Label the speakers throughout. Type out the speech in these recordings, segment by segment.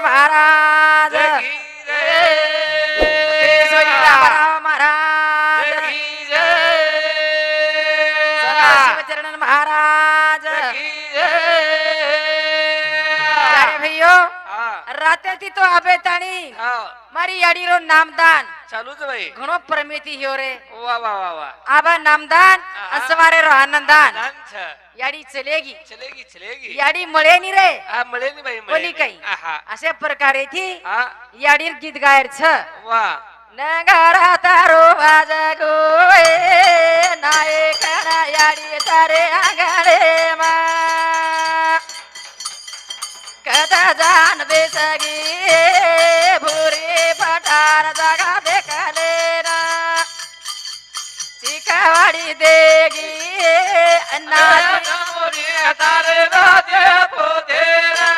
Speaker 1: महाराज शिवचरण महाराज भैयो राते थी तो आबे ताणी मारी याडी रो नामदान
Speaker 2: चालू ज भाई
Speaker 1: घणो प्रमिति ह्यो रे
Speaker 2: वाह वाह वाह वाह
Speaker 1: आबा नामदान असवारे रो आनंदान
Speaker 2: अच्छा
Speaker 1: याडी चलेगी
Speaker 2: चलेगी चलेगी
Speaker 1: याडी मळे नी रे
Speaker 2: हा मळे नी बाई
Speaker 1: बोली काही
Speaker 2: आहा
Speaker 1: अशा प्रकारे थी
Speaker 2: हा
Speaker 1: याडीर गीत गायर छ
Speaker 2: वाह
Speaker 1: नगारा तारो वाजा गोए नायकरा याडी तारे आगाडे मा कथा जान बेसगी भूरी पटार जागा बेकले ना चिकावाडी देगी अन्ना
Speaker 2: मोरी तारे राजे पोतेरा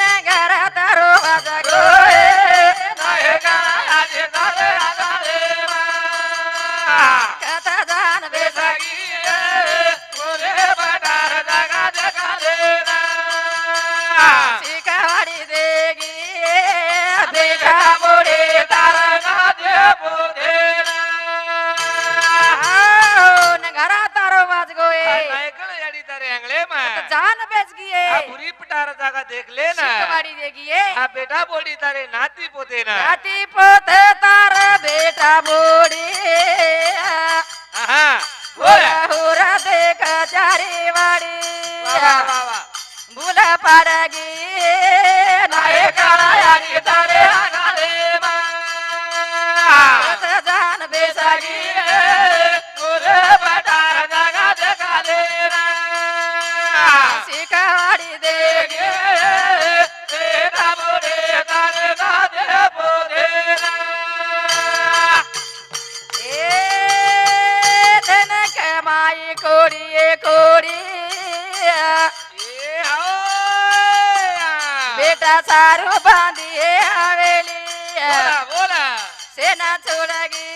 Speaker 1: नगारा तारो वाजा गोए
Speaker 2: नायकरा याडी तारे आगाडे मा
Speaker 1: कथा जान बेसगी चिकावाडी देगी बेटा मोडे नगारा तारो वाज गोए जान बेच गिए
Speaker 2: देख ले ना
Speaker 1: चिकावाडी देगी ये
Speaker 2: हा बेटा बोली तारे नाती पोते ना
Speaker 1: नाती पोते तार बेटा मोडी होरा होरा देख चारी वाडी बुला पाडगी नायकाला याडी तारे आगाले मा जान बेसागी शिकावाडी देगी ए धन कमाई कोडी कोडी बेटा सारू बांधिए हवेली सेना छोड़गी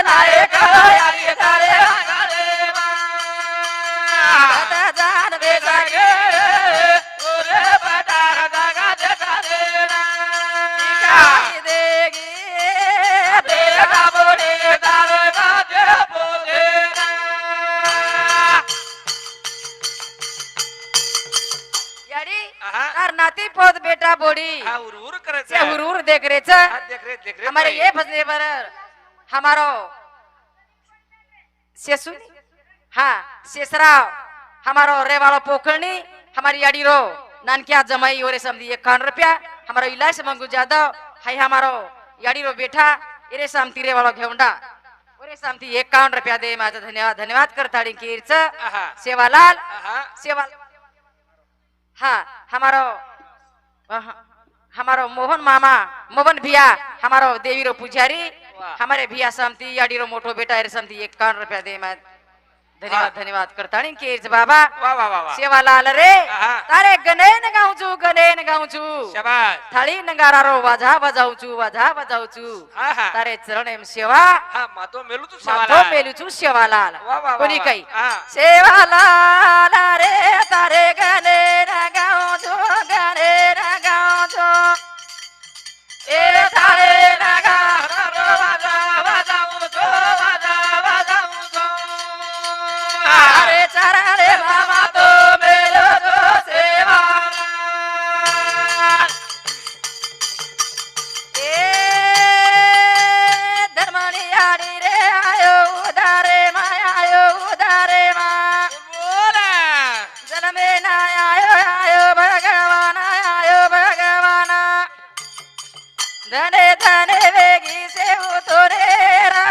Speaker 1: नायकाला याडी तारे आगाले मा जान बेसागी शिकावाडी देगी बेटा मोडे याडी तार नाती पोत बेटा बोडी से हुरूर देख रे छ हमारे ये फसले पर हमारो सेसु हाँ शेषराव हमारो रे वालो पोखरनी हमारी याडी रो नानकिया जमाई ओरे समझी 51 रुपया हमारो इलाज मंगू जादव हाय हमारो याडी रो बेटा इरे सामती रे वालो घेवंडा ओरे सामती 51 रुपया दे माझा धन्यवाद धन्यवाद करताड़ी कीर्च सेवालाल सेवा हाँ हमारो मोहन मामा मोहन भैया हमारो देवी रो पुजारी हमारे भैया समती याडी रो मोटो बेटा रे समती 51 रुपया दे मैं धन्यवाद धन्यवाद करताड़ी कीर्च बाबा सेवालाल रे तारे गनेन गाऊचू
Speaker 2: शाबाश
Speaker 1: थाली नगारा रो वाजा बजाऊचू तारे चरण एम सेवा
Speaker 2: मातो मेलू तू
Speaker 1: माथो मेलुचू सेवालाल
Speaker 2: वाह, वाह,
Speaker 1: कोणी
Speaker 2: वाह.
Speaker 1: काही
Speaker 2: हा.
Speaker 1: सेवालाल रे तारे गने गाऊचू ए तारे नगारा रो अरे चरण मामा तो मेलुचू सेवालाल ए धर्मणी याडी रे आयो उदारे मा जन्मे ना आयो भगवान धने धने वेगी से उतरे रा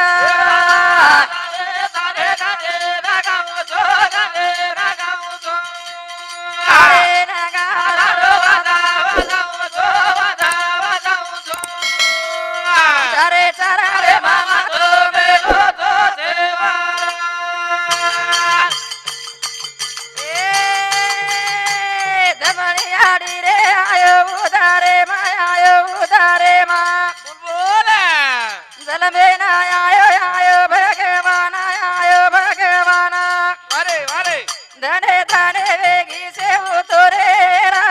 Speaker 1: धने धने वेगी से उतरे रा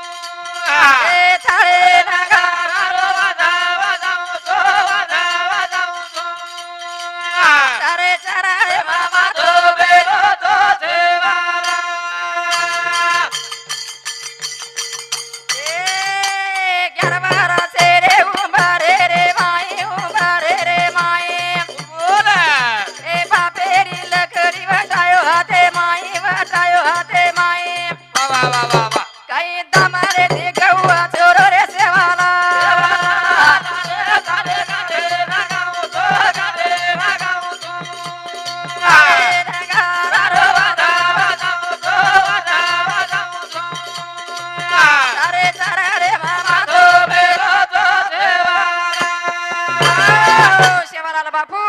Speaker 1: ए थारे नगारा तारे चराए मामा तो बेरो तो सेवारा ए 11 12 से रे उमरे रे माई उमरे रे माई ए बापेरी लकड़ी वटायो हाथे माई कहीं दमारे दे गौआ छोरो रे सेवाला तारे तारे रे मामा तो बेरो तो सेवाला बापू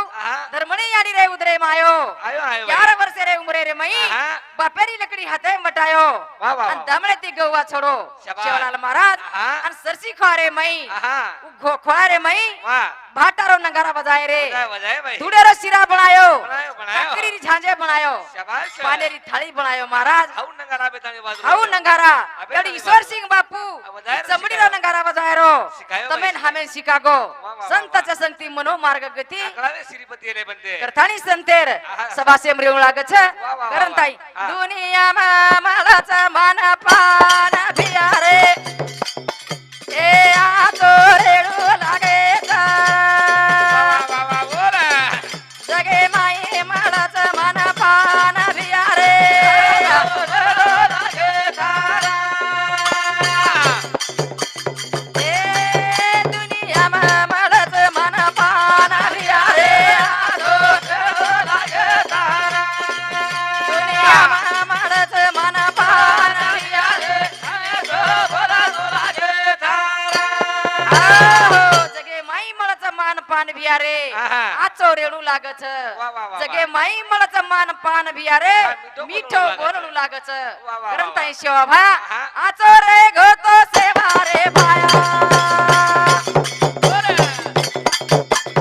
Speaker 1: धर्मणी याडी रे उदरे मायो 11 वर्ष रे उमरे रे मई बापेरी लकड़ी हाथे मटायो
Speaker 2: वाह, वाह,
Speaker 1: अन दमणे ती गौवा छोड़ो
Speaker 2: शाबाश.
Speaker 1: सेवालाल महाराज अन सरसी खारे मई खोरे मई भाटारो नगारा बजाए रे धुडेरो सिरा बनायो ककरी झांझे बनायो पानेरी थाली बनायो महाराज हाउ नगारा एडी ईश्वर सिंह बापू चमड़ी रो नगारा बजाए रो
Speaker 2: सिखायो
Speaker 1: तमेन
Speaker 2: भाई.
Speaker 1: हमें शिकागो
Speaker 2: वाह, वाह,
Speaker 1: संत च संगती मनो मार्ग गती
Speaker 2: श्रीपती रे बनते
Speaker 1: करतानी संतेर सभा से मरेऊ लागे छ
Speaker 2: वाह, वाह,
Speaker 1: करंताई
Speaker 2: वाह.
Speaker 1: दुनियामा मालाचा मान पान भियारे ए आतो रेडू लागे छ जगे माई मालाचा मान पान भियारे ए दुनियामा मालाचा मान पान भियारे आतो रेडू लागे तारा दुनियामा मालाचा मान पान भियारे जगे माई मळच मान पान भियारे
Speaker 2: आहा.
Speaker 1: आचो रेडू लागच
Speaker 2: वाह, वाह, वाह,
Speaker 1: जगे माई मळच मान पान भियारे
Speaker 2: मीठो
Speaker 1: मीठो
Speaker 2: बोलू
Speaker 1: बोलू लागच
Speaker 2: वाह, वाह,
Speaker 1: करंताई सेवा भा
Speaker 2: आहा.
Speaker 1: आचो रे गोतो सेवा रे भाया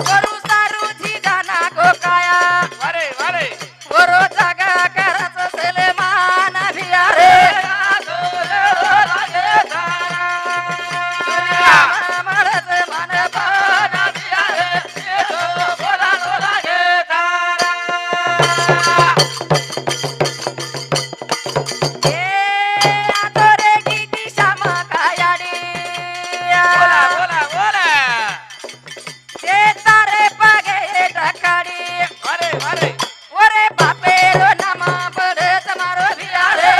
Speaker 1: करू सारू झिडाना गोकाया वरो जागा करच सलमान भियारे मळच मान पान रे गीती श्यामा कायाडी ते तारे पगे ढकाडी ओरे बापे रो नामा बडे तमारो भियारे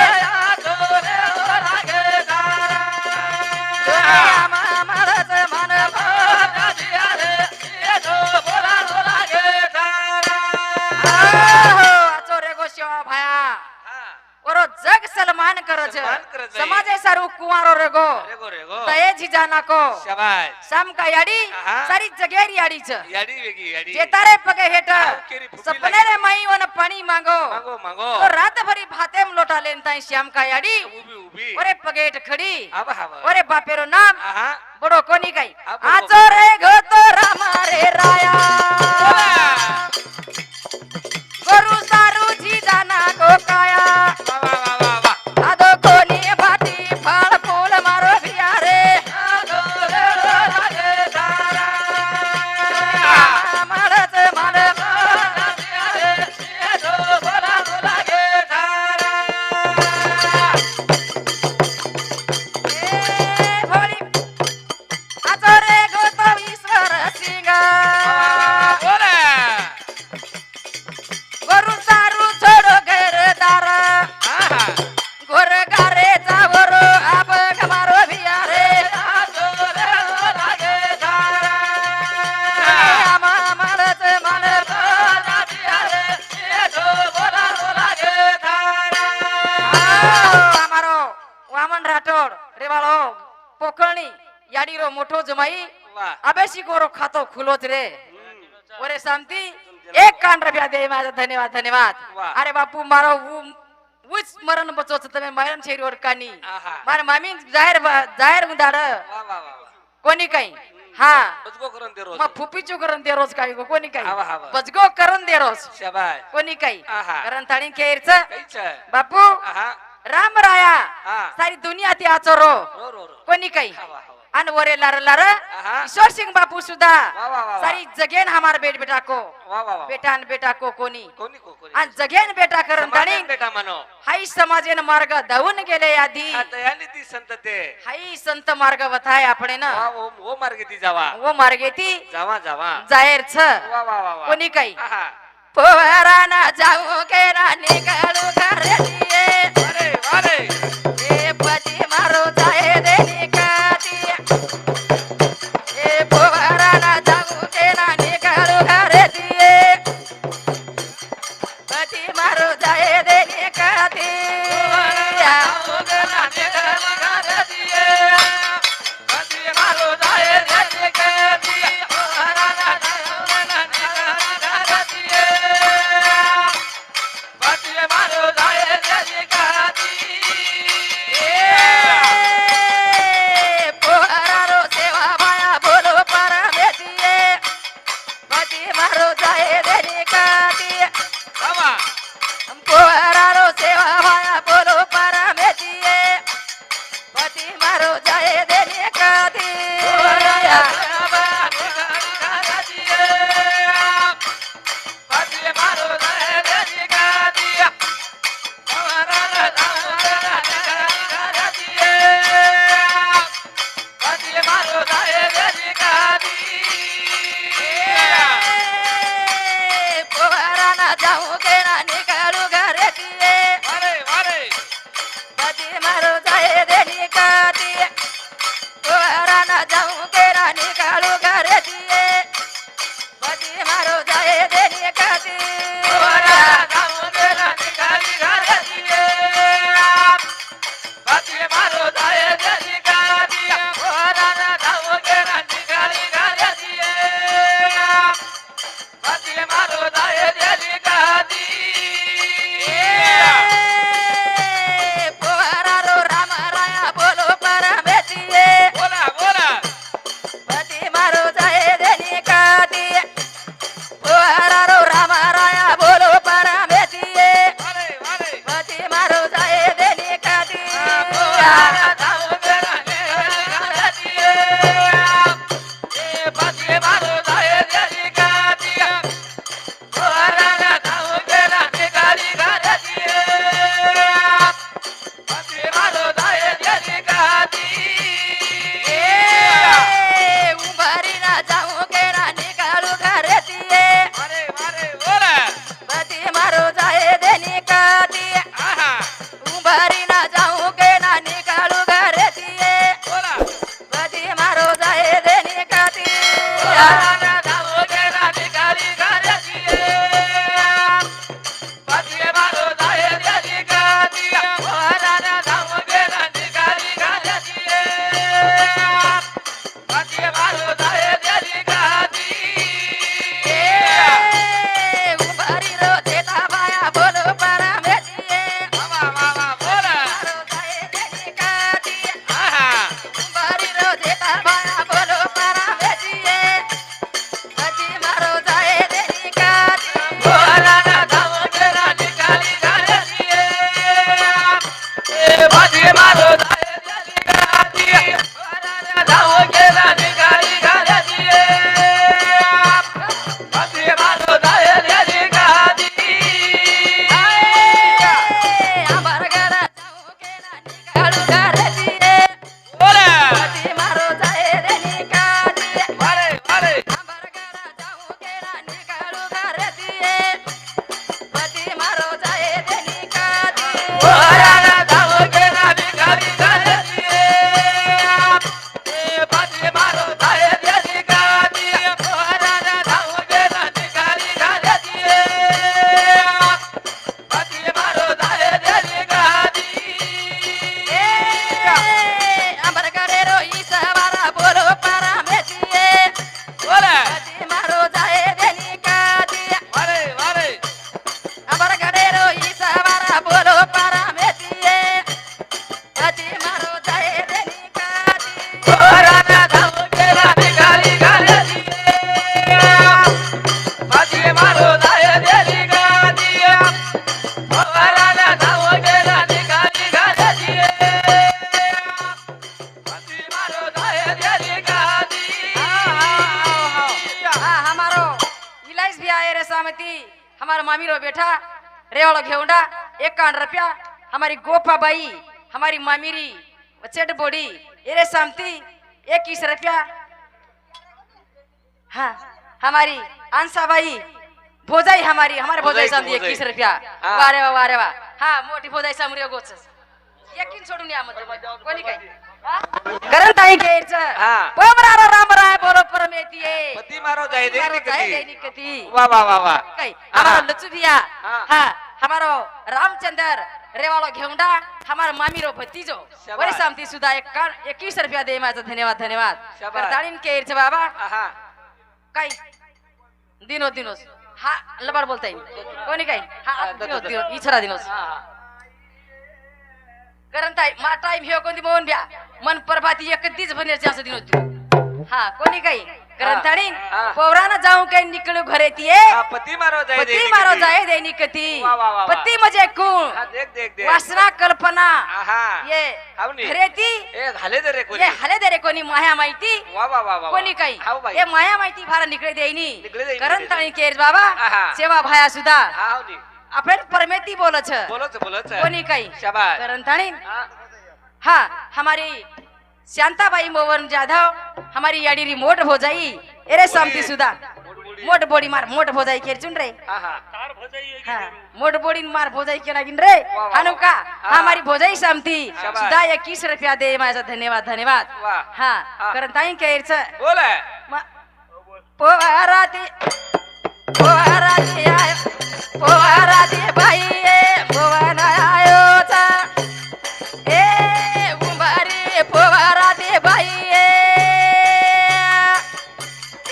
Speaker 1: दुनिया मा मळच मान पान आचो रे गो शिवा भाया ओरो जग सलमान करछ
Speaker 2: सलमान करछ भाई.
Speaker 1: समाजे सारू कुवारो रे गो तये झिजाना को शाम का याडी
Speaker 2: आहा.
Speaker 1: सारी जगेरी याडी छ जे तारे पगे हेठ
Speaker 2: केरी फुफी
Speaker 1: सपने रे मई वन पानी मांगो
Speaker 2: मांगो
Speaker 1: तो रात भरी भाते में लोटा लेन ताई श्याम का याडी ओरे पगे हेठ खड़ी ओरे बापेरो नाम बड़ो कोनी काई
Speaker 2: आ बड़ो.
Speaker 1: आचो रे गो तो रामा रे राया गुरु सारू झिजाना को काया आदो कोनी बाटी फल फूल मारो भियारे मळच मान ए भोळी आचो रे गो तो ईश्वर सिंग गुरु सारू छोड़ो घरदार घोर गारे जावरो आप गमारो भियारे आमा मळच मान અમારો વામન રાઠોડ રેવાળો પોખરણી યાડીરો મોટો જમાઈ આબેસી કોરો ખાતો ખુલો જ રે ઓરે શાંતિ એક કાન રૂપિયા દે મારા ધન્યવાદ ધન્યવાદ
Speaker 2: વાહ.
Speaker 1: અરે બાપુ મારો ઉચ મરણ બચો છો તમે મારન છેરી ઓરકાની
Speaker 2: આહા.
Speaker 1: મારા મામી જાહેર જાહેર ઉંદાડ કોની કઈ हा
Speaker 2: बजगो करून दे रोज
Speaker 1: मग फुपीचू करून दे रोज काही गो कोणी काही
Speaker 2: हवा, हवा.
Speaker 1: बजगो करून दे रोज
Speaker 2: शाबाय
Speaker 1: कोणी काही
Speaker 2: आहा.
Speaker 1: कारण थाळी केरच
Speaker 2: काहीच
Speaker 1: बापू
Speaker 2: आहा
Speaker 1: राम राया
Speaker 2: हा
Speaker 1: सारी दुनिया ती आचरो
Speaker 2: रो रो रो
Speaker 1: कोणी काही
Speaker 2: हवा हवा
Speaker 1: आणि वरे लार लार
Speaker 2: आहा.
Speaker 1: ईश्वर सिंह बापू सुद्धा
Speaker 2: वा वा वा
Speaker 1: सारी जगेन हमार बेटा को
Speaker 2: वा वा वा
Speaker 1: बेटा आणि बेटा को कोणी
Speaker 2: कोणी को कोणी
Speaker 1: आणि जगेन बेटा करून थाळी
Speaker 2: समाधान बेटा म्हणो
Speaker 1: हाई समाजेन मार्ग धावून गेले आधी
Speaker 2: आता याने ती संत ते
Speaker 1: हाई संत मार्ग वथाय आपण ना
Speaker 2: वा ओ मार्गे ती जावा
Speaker 1: वो मार्गे ती
Speaker 2: जावा जावा
Speaker 1: जाहीर छ
Speaker 2: वा वा वा वा
Speaker 1: कोणी काही
Speaker 2: आहा
Speaker 1: पोराना जाऊ के ना निकालू घरे दिए
Speaker 2: अरे अरे
Speaker 1: ए पति मारो जाए देने का दिए ए पोराना जाऊ के ना निकालू घरे दिए पति मारो जाए देने का दिए पोरारो सेवा माया बोलो परमे दिए पति मारो जाए देने का दिए पोरारो सेवा माया बोलो परमे दिए पति मारो जाए देने का दिए पोराना जाऊ के ना निकालू घरे दिए पति मारो जाए देने का दिए पोराना जाऊ के ना निकालू घरे दिए पति मारो जाए देने का पोरारो राम राया बोलो परमे दिए पति मारो जाए देने का दिए पोरारो राम राया बोलो परमे दिए पति मारो जाए देने का दिए उमरी ना जाऊं के ना निकालू घरे दिए पति मारो जाए देने का दिए उमरी ना जाऊं के ना निकालू घरे दिए पति मारो जाए देने का दिए उमरी रो देता भाया बोलो परमे दिए मारो जाए देने का दिए उमरी रो देता भाया बोलो परमे दिए गणेश भी आए रे सामती हमारा मामी रो बेटा रेवाड़ो घेउंडा 51 रुपया हमारी गोपा बाई हमारी मामीरी चेट बोड़ी एरे सामती 21 रुपया हाँ हमारी आंसा बाई भोजाई हमारी हमारे भोजाई सामती 21 रुपया
Speaker 2: हाँ।
Speaker 1: वारे वाह हाँ मोटी भोजाई सामरी गोच यकीन सोडून या मत कोणी काही करत आहे घ्यायचं
Speaker 2: हाँ।
Speaker 1: पोमरारा राम राय बोलो परमेतिये
Speaker 2: पति मारो जाए दे
Speaker 1: मारो जाए
Speaker 2: निकती
Speaker 1: निकती
Speaker 2: वाह वाह वाह वाह
Speaker 1: काही हमारा लचू भैया
Speaker 2: हाँ।
Speaker 1: हाँ हमारो रामचंद्र रेवाड़ो घेउंडा हमारा मामी रो भतीजो
Speaker 2: शाबाश।
Speaker 1: वरे सामती सुधा 21 रुपया दे माझा धन्यवाद धन्यवाद
Speaker 2: शाबाश।
Speaker 1: करताळीन केरचं बाबा
Speaker 2: हाँ
Speaker 1: काही दिनोस हा लबाड बोलता येईल कोणी काही हा दिनोस इचरा दिनोस कारण मा टाइम हे कोणती मोहन ब्या मन प्रभाती एकतीच भनेरचे असं दिन होती हा कोणी काही कारण ताणी
Speaker 2: हा.
Speaker 1: पौराना जाऊन काही निकळू घरे तिये
Speaker 2: हाँ, पति मारो जाए
Speaker 1: पती मारो जाए दे निकती
Speaker 2: वाह, वाह, वाह, वाह.
Speaker 1: पती म्हणजे कोण
Speaker 2: हाँ, देख देख देख
Speaker 1: वासना कल्पना
Speaker 2: हाँ
Speaker 1: ये
Speaker 2: हावनी.
Speaker 1: घरे ती
Speaker 2: ए घाले दे रे कोणी
Speaker 1: ये हले दे रे कोणी माया माहिती
Speaker 2: वाह वाह वाह वाह
Speaker 1: कोणी काही
Speaker 2: हाव बाई
Speaker 1: ये माया माहिती फार निकळे देईनी
Speaker 2: निकळे देईनी,
Speaker 1: कारण
Speaker 2: निकळे
Speaker 1: ताणी केर बाबा
Speaker 2: आहा.
Speaker 1: सेवा भाया सुद्धा
Speaker 2: हावनी
Speaker 1: आपण परमेती बोलच
Speaker 2: बोलोच बोलोच
Speaker 1: कोणी काही
Speaker 2: शाबाश
Speaker 1: कारण ताणी
Speaker 2: हाँ,
Speaker 1: हाँ हमारी शांताबाई मोहन जाधव हमारी याडी रिमोट भोजाई एरे सामती सुधा मोट बोडी मार मोट भोजाई केर चुन रे
Speaker 2: हाँ हाँ
Speaker 1: हाँ मोट बोडी मार भोजाई के लागिन रे
Speaker 2: वाह, वाह,
Speaker 1: हानुका
Speaker 2: हाँ।
Speaker 1: हमारी भोजाई सामती
Speaker 2: शाबाश।
Speaker 1: सुधा 21 रुपया दे माझा धन्यवाद धन्यवाद
Speaker 2: वाह
Speaker 1: हाँ
Speaker 2: हाँ।
Speaker 1: कारण ताई केरच
Speaker 2: बोल है
Speaker 1: पोवाराती पोवाराती आयो पोवाराती बाई पोवाना आयो चा ए उंबारी पोवाराती बाई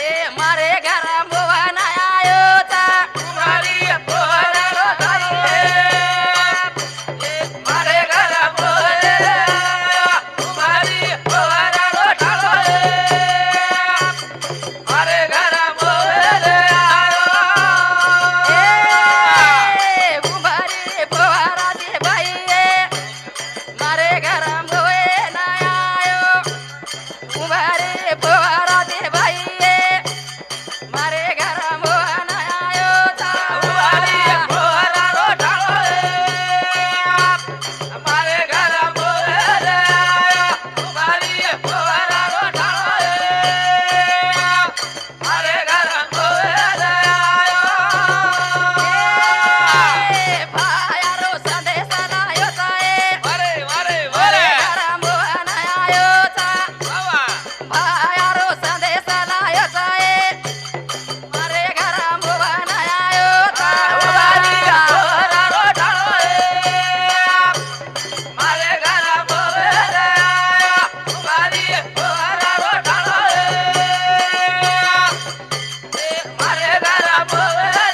Speaker 1: ए मारे घरा मोवाना आयो चा उंबारी पोवारा बाई
Speaker 2: मारे घर बोले तुम्हारी पोरा रोटालो मारे घर बोले
Speaker 1: ए उंबारी पोवाराती बाई मारे घरा मोवाना आयो उंबारी पोवाराती बाई मारे घरा मोवाना आयो चा
Speaker 2: तुम्हारी पोरा रोटालो मारे घर बोले तुम्हारी पोरा रोटालो मारे घर बोले
Speaker 1: ए भायारो संदेशा लायो चा ए
Speaker 2: मारे मारे
Speaker 1: मारे
Speaker 2: मारे
Speaker 1: घरा मोवाना आयो चा
Speaker 2: बाबा
Speaker 1: भायारो संदेशा लायो चा ए मारे घरा मोवाना आयो चा
Speaker 2: तुम्हारी पोरा रोटालो मारे घर बोले तुम्हारी पोरा रोटालो मारे घर बोले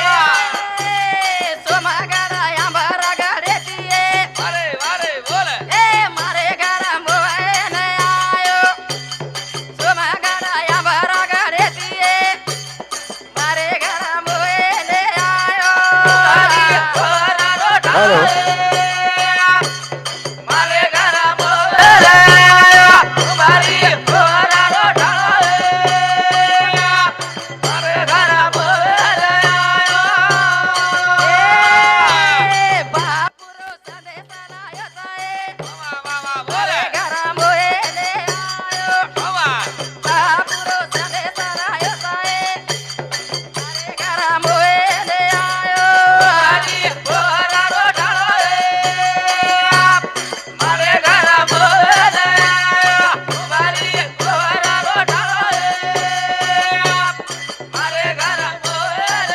Speaker 1: ए सोमागरा यांबरा गडेतीये
Speaker 2: मारे मारे बोले
Speaker 1: ए मारे घरा मोवाना आयो सोमागरा यांबरा गडेतीये मारे घरा मोवाना आयो
Speaker 2: पोरा रोटालो मारे घर बोले तुम्हारी पोरा रोटालो मारे घर बोले
Speaker 1: ए बापुरो संदेशा लायो चा ए
Speaker 2: बाबा
Speaker 1: मारे
Speaker 2: बोले
Speaker 1: घरा मोवाना आयो
Speaker 2: बाबा
Speaker 1: बापुरो संदेशा लायो चा ए मारे घरा मोवाना आयो
Speaker 2: तुम्हारी पोरा रोटालो मारे घर बोले तुम्हारी पोरा रोटालो मारे घर बोले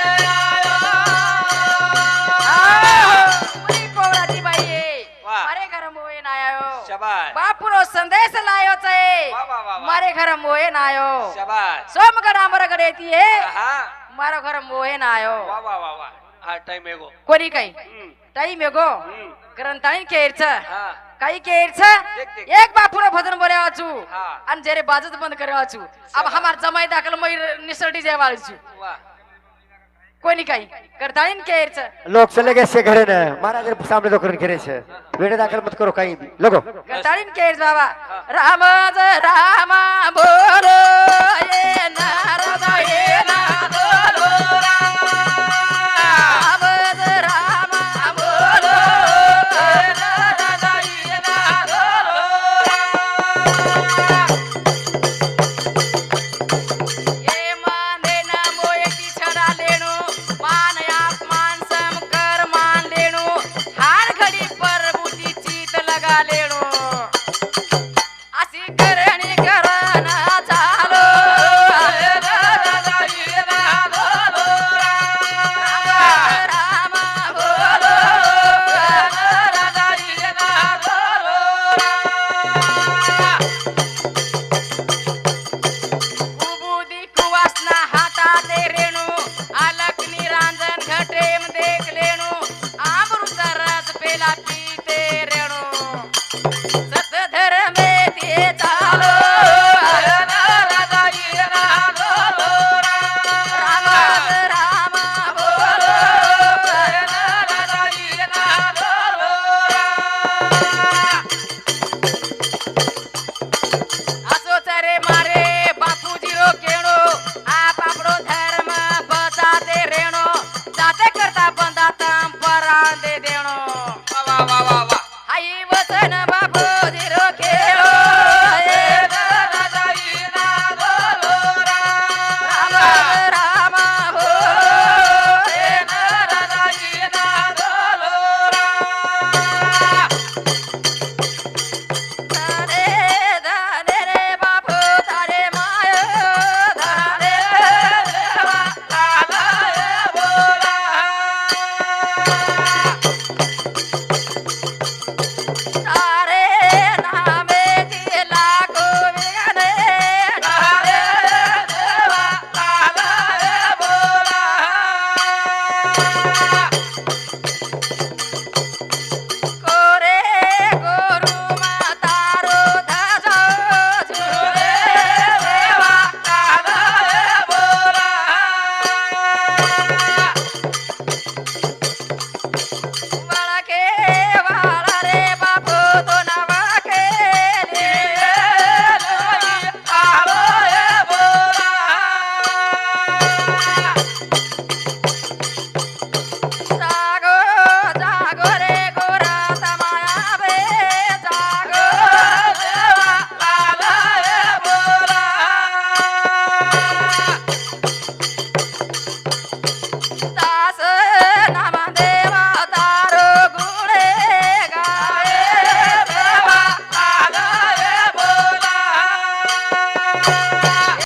Speaker 1: मुली पोवराती बाई
Speaker 2: वाह.
Speaker 1: मारे घर मोये नायो
Speaker 2: शाबाश
Speaker 1: बापुरो संदेश लायो चे
Speaker 2: वाह, वाह, वाह, वाह.
Speaker 1: मारे घर मोये नायो
Speaker 2: शाबाश
Speaker 1: सोमगड आमर गडे येतीये
Speaker 2: हाँ
Speaker 1: मारो घर मोये नायो
Speaker 2: वाह वाह वाह वाह हाँ टाइम है गो
Speaker 1: कोणी काही टाइम एगो
Speaker 2: हम्म.
Speaker 1: ग्रंथाळी केरच
Speaker 2: हाँ
Speaker 1: काही केरच
Speaker 2: देख, देख.
Speaker 1: एक बापुरो भजन बोले वाचू
Speaker 2: हाँ.
Speaker 1: आणि जरे बाजत बंद करे वाचू अब हमार जमाई दाखल मै निसर्टी जाय वाळचू
Speaker 2: वाह
Speaker 1: कोणी काही करताळीन केरच
Speaker 3: लोग चले गए से घरे न महाराज के सामने तो कर घरे से बेटे दाखल मत करो कहीं भी लोगो
Speaker 1: करताळीन केरच बाबा राम ज राम